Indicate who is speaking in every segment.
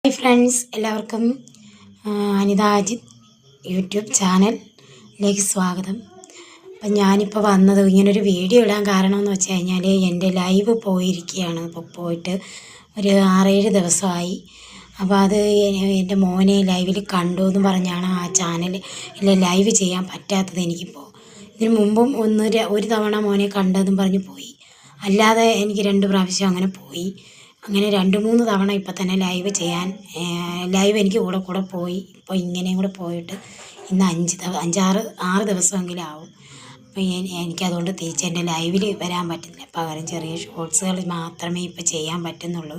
Speaker 1: Hi friends, എല്ലാവർക്കും Anitha Ajith YouTube ചാനലിലേക്ക് സ്വാഗതം. അപ്പം ഞാനിപ്പോൾ വന്നത് ഇങ്ങനൊരു വീഡിയോ ഇടാൻ കാരണമെന്ന് വെച്ച് കഴിഞ്ഞാൽ എൻ്റെ ലൈവ് പോയിരിക്കുകയാണ്. ഇപ്പോൾ പോയിട്ട് ഒരു 6-7 ദിവസമായി. അപ്പോൾ അത് എൻ്റെ മോനെ ലൈവിൽ കണ്ടു എന്ന് പറഞ്ഞാണ് ആ ചാനലിൽ ലൈവ് ചെയ്യാൻ പറ്റാത്തത് എനിക്കിപ്പോൾ. ഇതിന് മുമ്പും ഒരു തവണ മോനെ കണ്ടതും പറഞ്ഞ് പോയി. അല്ലാതെ എനിക്ക് 2 പ്രാവശ്യം അങ്ങനെ പോയി. അങ്ങനെ 2-3 തവണ ഇപ്പം തന്നെ ലൈവ് എനിക്ക് കൂടെ പോയി. ഇപ്പോൾ ഇങ്ങനെയും കൂടെ പോയിട്ട് ഇന്ന് 6 ദിവസമെങ്കിലും ആവും. അപ്പോൾ എനിക്കതുകൊണ്ട് തിരിച്ച് എൻ്റെ ലൈവിൽ വരാൻ പറ്റുന്നില്ല. പകരം ചെറിയ ഷോർട്സുകൾ മാത്രമേ ഇപ്പോൾ ചെയ്യാൻ പറ്റുന്നുള്ളൂ.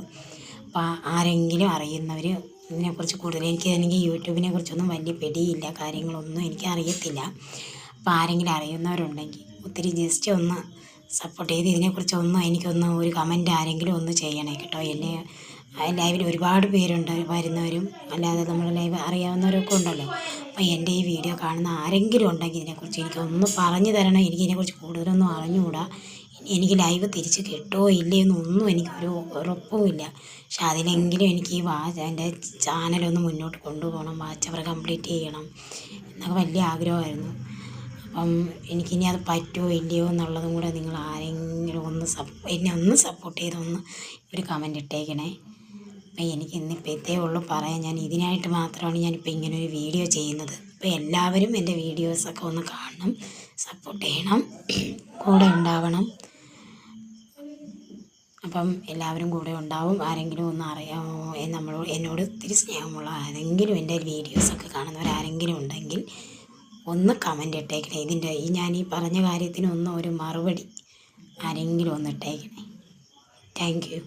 Speaker 1: അപ്പോൾ ആരെങ്കിലും അറിയുന്നവർ ഇതിനെക്കുറിച്ച് കൂടുതൽ എനിക്ക് യൂട്യൂബിനെ കുറിച്ചൊന്നും വലിയ പിടിയില്ല, കാര്യങ്ങളൊന്നും എനിക്ക് അറിയത്തില്ല. അപ്പോൾ ആരെങ്കിലും അറിയുന്നവരുണ്ടെങ്കിൽ ഒത്തിരി ജസ്റ്റ് ഒന്ന് സപ്പോർട്ട് ചെയ്ത് ഇതിനെക്കുറിച്ചൊന്നും എനിക്കൊന്ന് ഒരു കമൻറ്റ് ആരെങ്കിലും ഒന്ന് ചെയ്യണേ കേട്ടോ. എന്നെ ലൈവിൽ ഒരുപാട് പേരുണ്ട്, വരുന്നവരും അല്ലാതെ നമ്മൾ ലൈവ് അറിയാവുന്നവരൊക്കെ ഉണ്ടല്ലോ. അപ്പോൾ എൻ്റെ ഈ വീഡിയോ കാണുന്ന ആരെങ്കിലും ഉണ്ടെങ്കിൽ ഇതിനെക്കുറിച്ച് എനിക്കൊന്ന് പറഞ്ഞു തരണം. എനിക്കിതിനെക്കുറിച്ച് കൂടുതലൊന്നും അറിഞ്ഞുകൂടാ. എനിക്ക് ലൈവ് തിരിച്ച് കിട്ടുമോ ഇല്ലയെന്നൊന്നും എനിക്കൊരു ഉറപ്പുമില്ല. പക്ഷെ അതിലെങ്കിലും എനിക്ക് എൻ്റെ ചാനലൊന്ന് മുന്നോട്ട് കൊണ്ടുപോകണം, വാച്ച് അവർ കംപ്ലീറ്റ് ചെയ്യണം എന്നൊക്കെ വലിയ ആഗ്രഹമായിരുന്നു. അപ്പം എനിക്കിനി അത് പറ്റുമോ ഇല്ലയോ എന്നുള്ളതും കൂടെ നിങ്ങൾ ആരെങ്കിലും എന്നെ ഒന്ന് സപ്പോർട്ട് ചെയ്തൊന്ന് ഒരു കമൻറ്റ് ഇട്ടേക്കണേ. അപ്പം എനിക്ക് ഇന്നിപ്പോൾ ഇതേ ഉള്ളൂ പറയാൻ. ഞാൻ ഇതിനായിട്ട് മാത്രമാണ് ഞാനിപ്പോൾ ഇങ്ങനൊരു വീഡിയോ ചെയ്യുന്നത്. അപ്പോൾ എല്ലാവരും എൻ്റെ വീഡിയോസൊക്കെ ഒന്ന് കാണണം, സപ്പോർട്ട് ചെയ്യണം, കൂടെ ഉണ്ടാവണം. അപ്പം എല്ലാവരും കൂടെ ഉണ്ടാവും. ആരെങ്കിലും ഒന്ന് അറിയാമോ, എന്നോട് ഒത്തിരി സ്നേഹമുള്ള ആരെങ്കിലും എൻ്റെ വീഡിയോസൊക്കെ കാണുന്നവരാരെങ്കിലും ഉണ്ടെങ്കിൽ ഒന്ന് കമൻറ്റ് ഇട്ടേക്കണേ. ഞാൻ ഈ പറഞ്ഞ കാര്യത്തിന് ഒരു മറുപടി ആരെങ്കിലും ഒന്ന് ഇട്ടേക്കണേ. Thank you.